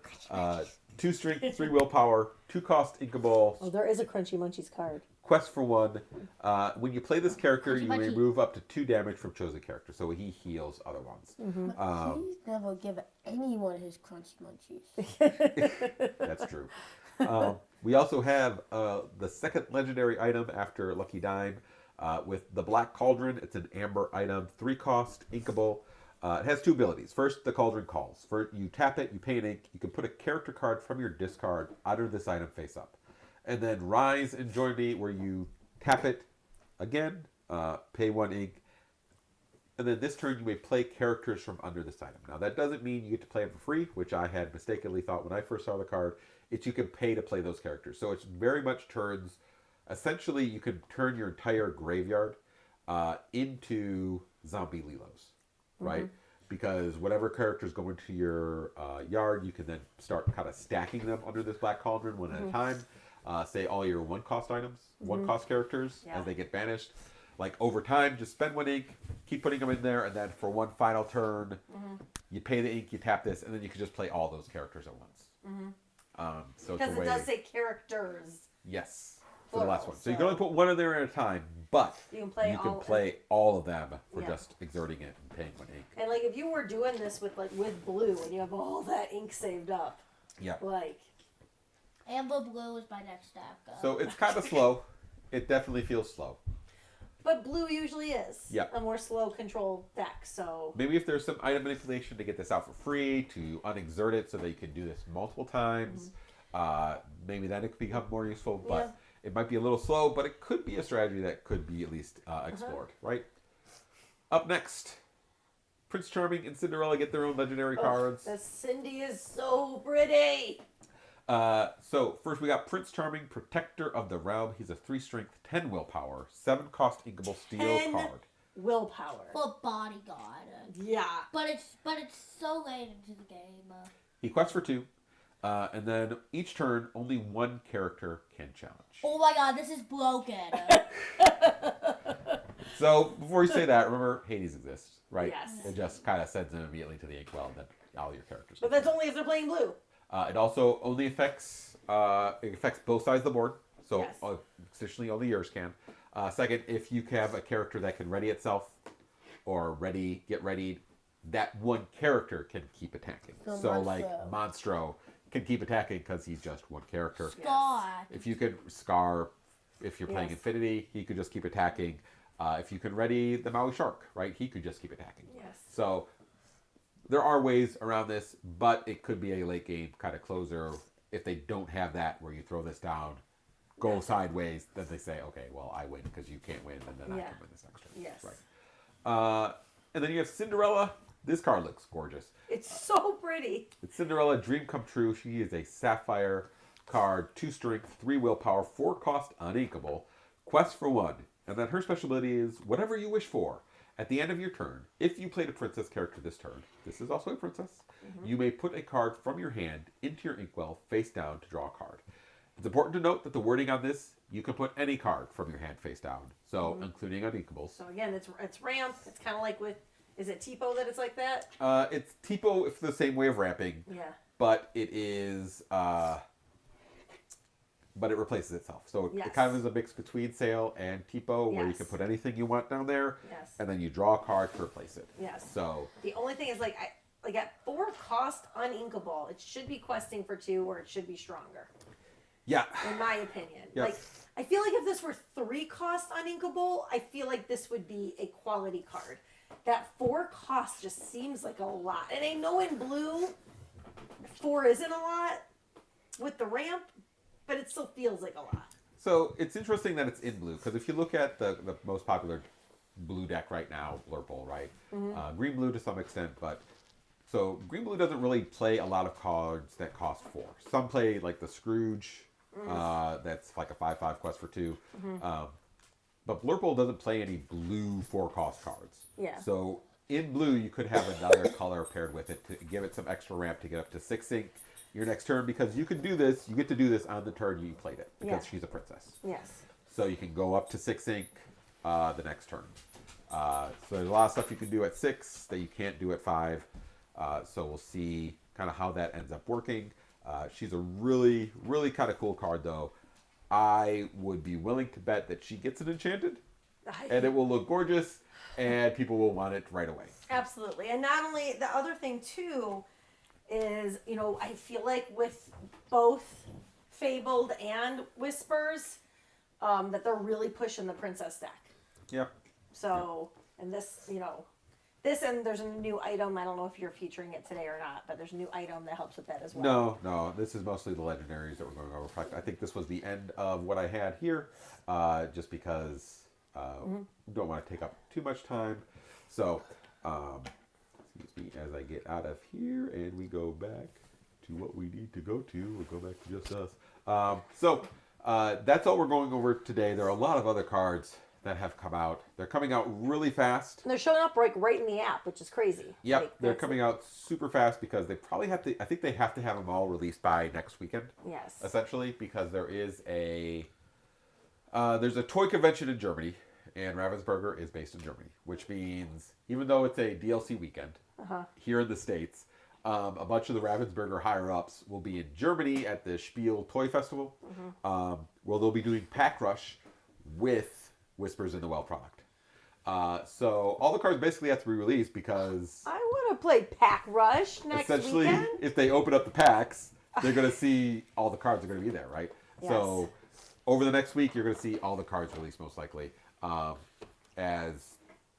2 strength, 3 willpower, 2-cost Inkable, Oh, there is a Crunchy Munchies card. quest for 1. When you play this character, you Munchie. remove up to 2 damage from chosen character, so he heals other ones. Please never give anyone his crunchy munchies. That's true. We also have the second legendary item after Lucky Dime with the Black Cauldron. It's an amber item, 3-cost, inkable. It has 2 abilities. First, the Cauldron calls. You tap it, you pay an ink. You can put a character card from your discard under this item face up. And then Rise and Join Me, where you tap it again, pay 1 ink. And then this turn, you may play characters from under this item. Now, that doesn't mean you get to play them for free, which I had mistakenly thought when I first saw the card. It's you can pay to play those characters. So it's very much turns. Essentially, you can turn your entire graveyard into zombie Lilos, right? Because whatever characters go into your yard, you can then start kind of stacking them under this Black Cauldron one at a time. Say all your 1-cost items, 1-cost characters, Yeah. as they get banished. Like over time, just spend 1 ink, keep putting them in there, and then for one final turn, you pay the ink, you tap this, and then you can just play all those characters at once. So it's Because a it way. does say characters. Yes, for the last Plural, one. So you can only put one in there at a time, but You can play all of them for Yeah. just exerting it and paying 1 ink. And like if you were doing this with blue and you have all that ink saved up, Yeah. like Amber blue is my next stack. So it's kind of slow. It definitely feels slow. but blue usually is Yeah. a more slow control deck. So Maybe if there's some item manipulation to get this out for free, to unexert it so that you can do this multiple times, maybe then it could become more useful. But Yeah. it might be a little slow, but it could be a strategy that could be at least explored, right? Up next, Prince Charming and Cinderella get their own legendary cards. the Cindy is so pretty. So first we got Prince Charming, Protector of the Realm. He's a 3 strength, 10 willpower, 7-cost inkable steel 10 card. Willpower. For bodyguard. Yeah. But it's so late into the game. He quests for 2, and then each turn only 1 character can challenge. Oh my god, this is broken. So before you say that, remember Hades exists, right? Yes. It just kind of sends them immediately to the inkwell, and then all your characters. But that's only if they're playing blue. It also only affects both sides of the board, so Yes. Essentially only yours can. Second, if you have a character that can ready itself or get readied, that one character can keep attacking. So So like Monstro. Monstro can keep attacking because he's just one character. Scar. If you could Scar, if you're playing Yes. Infinity, he could just keep attacking. If you can ready the Maui Shark, right, he could just keep attacking. Yes. So there are ways around this, but it could be a late game kind of closer if they don't have that where you throw this down, go sideways, then they say, okay, well, I win because you can't win, and then I Yeah. can win this next turn. Yes. Right. And then you have Cinderella. This card looks gorgeous. It's so pretty. It's Cinderella, Dream Come True. She is a Sapphire card, 2 strength, 3 willpower, 4 cost, uninkable. Quest for 1. And then her special ability is whatever you wish for. At the end of your turn, if you played a princess character this turn, this is also a princess, you may put a card from your hand into your inkwell face down to draw a card. It's important to note that the wording on this, you can put any card from your hand face down, so including uninkables. So again, it's ramp. It's kind of like with, is it Tipo that it's like that? It's Tipo if the same way of ramping, Yeah. but it is, but it replaces itself. So it Yes. kind of is a mix between Sail and Tipo, where you Yes. can put anything you want down there, Yes. and then you draw a card to replace it. Yes. So The only thing is like at 4 cost uninkable, it should be questing for 2 or it should be stronger, yeah, in my opinion. Yes. Like I feel like if this were 3 cost uninkable, I feel like this would be a quality card. That 4 cost just seems like a lot. And I know in blue 4 isn't a lot with the ramp, but it still feels like a lot. so it's interesting that it's in blue, because if you look at the most popular blue deck right now, Blurple, right? Green blue to some extent, but so green blue doesn't really play a lot of cards that cost 4. Some play like the Scrooge, that's like a 5/5 quest for 2. But Blurple doesn't play any blue 4 cost cards. Yeah. So in blue, you could have another color paired with it to give it some extra ramp to get up to 6 ink your next turn, because you can do this. You get to do this on the turn you played it because Yeah. she's a princess. Yes. So you can go up to 6 ink the next turn. So there's a lot of stuff you can do at 6 that you can't do at 5. So we'll see kind of how that ends up working. She's a really, really kind of cool card, though. I would be willing to bet that she gets it enchanted, and it will look gorgeous, and people will want it right away. Absolutely. And not only, the other thing too is, I feel like with both Fabled and Whispers, that they're really pushing the princess deck. Yeah. So, and this, this, and there's a new item. I don't know if you're featuring it today or not, but there's a new item that helps with that as well. No. This is mostly the legendaries that we're going over. In fact, I think this was the end of what I had here, just because don't want to take up too much time. So, excuse me, as I get out of here and we go back to what we need to go to. We'll go back to just us. So that's all we're going over today. There are a lot of other cards that have come out. They're coming out really fast. And they're showing up right in the app, which is crazy. Yep, Like, they're that's- coming out super fast because they probably have to. I think they have to have them all released by next weekend, Yes. essentially, because there is there's a toy convention in Germany, and Ravensburger is based in Germany, which means even though it's a DLC weekend here in the States, a bunch of the Ravensburger higher ups will be in Germany at the Spiel Toy Festival, where they'll be doing Pack Rush with Whispers in the Well product. So all the cards basically have to be released because I want to play Pack Rush next essentially, weekend. if they open up the packs, they're going to see all the cards are going to be there, right? So over the next week, you're going to see all the cards released most likely. As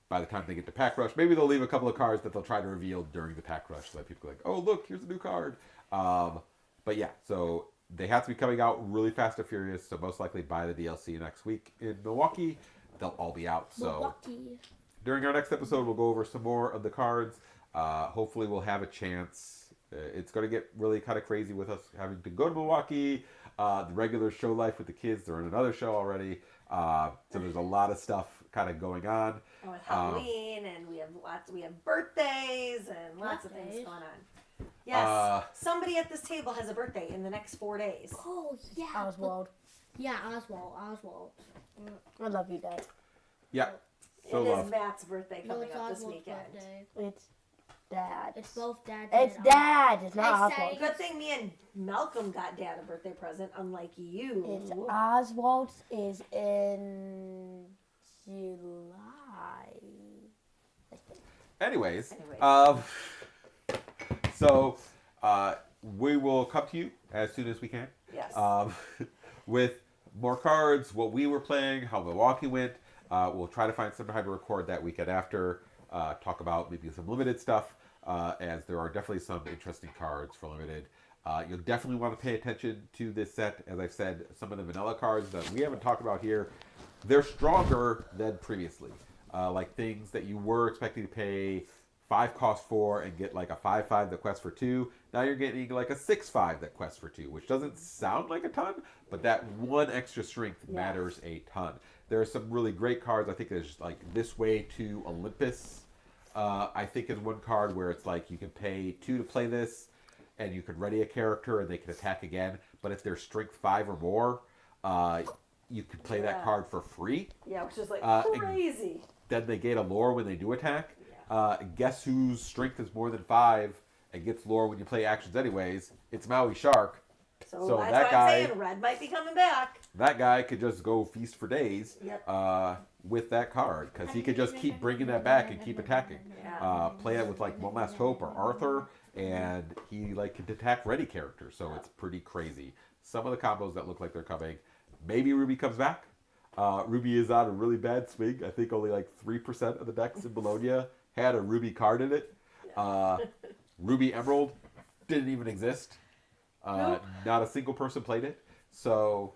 by the time they get to Pack Rush, maybe they'll leave a couple of cards that they'll try to reveal during the Pack Rush so that people are like, oh, look, here's a new card. But yeah, so they have to be coming out really fast and furious. So most likely by the DLC next week in Milwaukee, they'll all be out. So Milwaukee. during our next episode, we'll go over some more of the cards. Hopefully, we'll have a chance. It's going to get really kind of crazy with us having to go to Milwaukee. The regular show life with the kids, they're in another show already. So there's a lot of stuff kind of going on. And with Halloween, and we have birthdays and lots of things Birthdays? going on. Yes, somebody at this table has a birthday in the next 4 days. Oh yeah. Oswald. Yeah, Oswald. I love you, Dad. Yeah. So it is love. Matt's birthday No, coming it's up this Oswald's weekend. birthday. It's Dad. It's both Dad. It's and Dad. It's not Exciting. Oswald. Good thing me and Malcolm got Dad a birthday present, unlike you. It's Oswald's is in July. Anyways, Anyways. so we will come to you as soon as we can. Yes. With more cards, what we were playing, how Milwaukee went. We'll try to find some time to record that weekend after. Talk about maybe some limited stuff, as there are definitely some interesting cards for limited. You'll definitely want to pay attention to this set. As I've said, some of the vanilla cards that we haven't talked about here, they're stronger than previously. Like things that you were expecting to pay 5 cost for and get like a 5/5 that quests for 2. Now you're getting like a 6/5 that quests for 2, which doesn't sound like a ton, but that one extra strength matters a ton. There are some really great cards. I think there's like This Way to Olympus. I think is one card where it's like you can pay 2 to play this, and you can ready a character and they can attack again. But if they're strength 5 or more, you can play that card for free. Yeah, which is like crazy. Then they gain a lore when they do attack. Guess whose strength is more than 5 and gets lore when you play actions anyways? It's Maui Shark. So that's that why guy, I'm saying Red might be coming back. That guy could just go feast for days Yep. with that card, because he could just keep bringing that back and keep attacking. Yeah. Play it with like One Last Hope or Arthur, and he like can attack ready characters, so it's pretty crazy. Some of the combos that look like they're coming. Maybe Ruby comes back. Ruby is on a really bad swing. I think only like 3% of the decks in Bologna had a Ruby card in it. Ruby Emerald didn't even exist. Not a single person played it. So,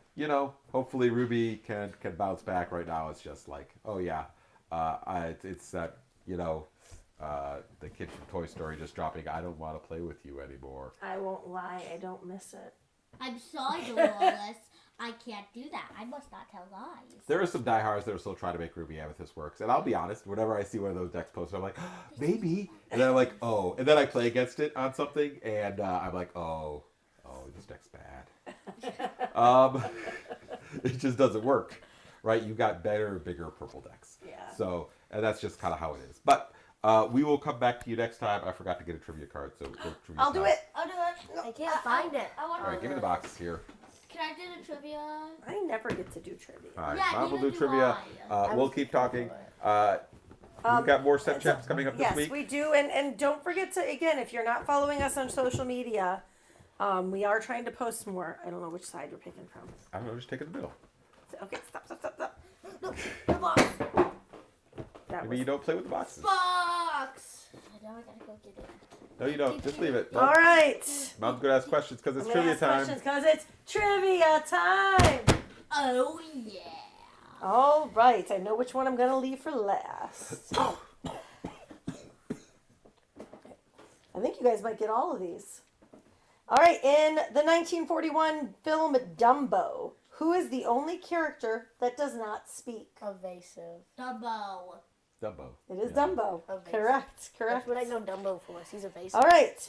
hopefully Ruby can bounce back. Right now it's just like, oh yeah, it's that, the kid from Toy Story just dropping, I don't want to play with you anymore. I won't lie, I don't miss it. I'm sorry, Dolores. I can't do that. I must not tell lies. There are some diehards that are still trying to make Ruby Amethyst works. And I'll be honest, whenever I see one of those decks posted, I'm like, oh, maybe. And then I'm like, oh. And then I play against it on something, and I'm like, oh, this deck's bad. It just doesn't work, right? You got better, bigger purple decks. Yeah. So, and that's just kind of how it is. But we will come back to you next time. I forgot to get a trivia card, so trivia I'll do time. it. I'll do it. I can't find it. I want All right, give me the box here. Can I do the trivia? I never get to do trivia. All right, Yeah, Mom will neither do do trivia. I. We'll keep talking. We've got more set champs coming up this Yes, week. we do. And don't forget to, again, if you're not following us on social media, we are trying to post more. I don't know which side you're picking from. I don't know, just take it in the middle. Okay, stop. No, the box. That Maybe was... you don't play with the boxes. Box. Now I gotta go get it. No, you don't. Just leave it. All right. Mom's going to ask questions because it's trivia time. Because it's trivia time. Oh yeah. All right. I know which one I'm going to leave for last. I think you guys might get all of these. All right. In the 1941 film Dumbo, who is the only character that does not speak? Evasive. Dumbo. Dumbo. It is Yeah. Dumbo. Evasive. Correct. That's what I know Dumbo for. He's evasive. All right.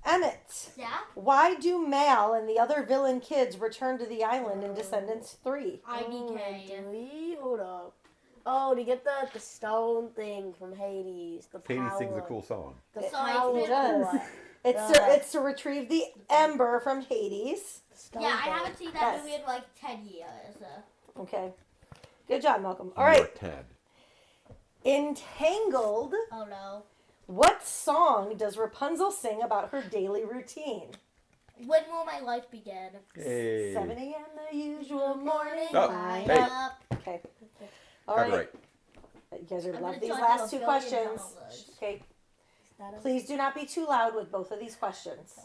Emmett, Yeah. why do Mal and the other villain kids return to the island in Descendants 3? IDK. Hold up. Oh, to get the stone thing from Hades. The Katie power. sings a cool song. The So power. it does. It's to retrieve the ember from Hades. Stone Yeah, I thing. haven't seen that Yes. movie in like 10 years. Okay. Good job, Malcolm. All You are right. 10. Entangled. Oh no. What song does Rapunzel sing about her daily routine? When will my life begin? Hey. 7 a.m. the usual morning. Oh, Line hey. up. Okay. All right. Copyright. You guys are I'm love gonna these charge last you two $1 billion. questions. Okay. Is that a- Please do not be too loud with both of these questions.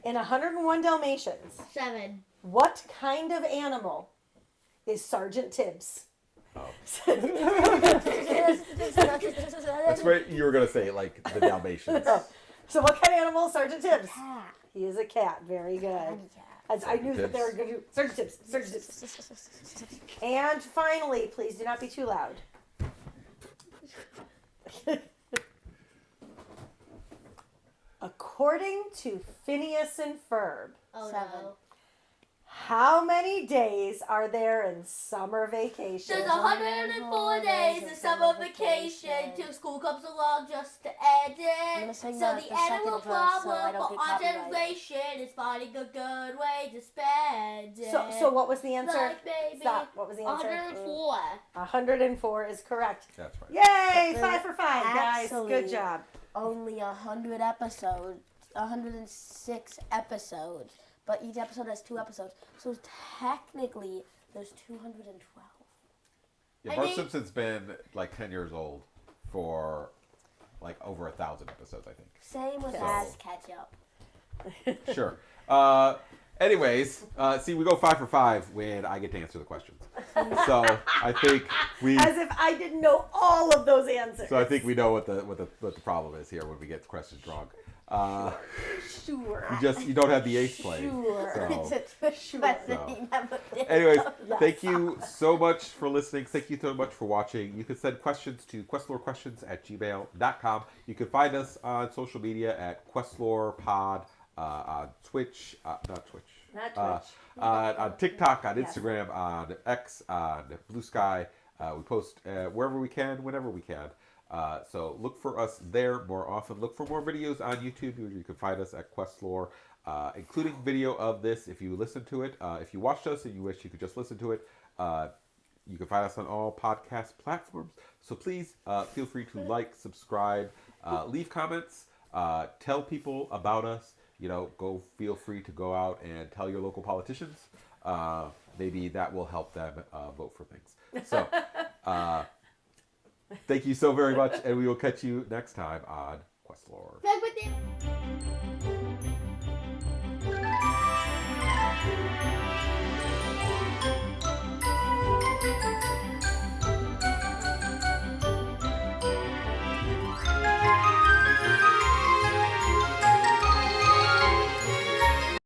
In 101 Dalmatians, 7. what kind of animal is Sergeant Tibbs? Oh. That's That's right. You were going to say, like, the Dalmatians. So what kind of animal is Sergeant Tibbs? Cat. He is a cat. Very good. As I knew that they were going to do Sergeant Tibbs. Sergeant Tibbs. And finally, please do not be too loud. According to Phineas and Ferb, Oh 7. no. how many days are there in summer vacation? There's 104 days of summer vacation till school comes along just to end I'm it. gonna sing So the the second animal verse so I problem don't for get our copyrighted. generation is finding a good way to spend it. So what was the answer? Like, baby, Stop. What was the answer? 104. 104 is correct. That's right. Yay! But 5 for 5, guys. actually- Good job. Only 100 episodes 106 episodes, but each episode has 2 episodes. So technically, there's 212. Yeah, I Bart think- Simpson's been like 10 years old for like over 1,000 episodes, I think. Same with So- Ass Ketchup. Sure. Anyways, see, we go 5 for 5 when I get to answer the questions. So I think we. As if I didn't know all of those answers. So I think we know what the problem is here when we get the questions wrong. Sure. You don't have the ace play. Sure. So. So. Anyways, thank you so much for listening. Thank you so much for watching. You can send questions to QuestLoreQuestions@gmail.com. You can find us on social media at QuestLorePod, on Twitch, not Twitch. Not Twitch. On TikTok, on Yes. Instagram, on X, on Blue Sky. We post wherever we can, whenever we can. So look for us there more often. Look for more videos on YouTube. You can find us at QuestLore, including video of this if you listen to it. If you watched us and you wish you could just listen to it, you can find us on all podcast platforms. So please feel free to like, subscribe, leave comments, tell people about us. Feel free to go out and tell your local politicians. Maybe that will help them vote for things. So thank you so very much, and we will catch you next time on QuestLore. Back with them.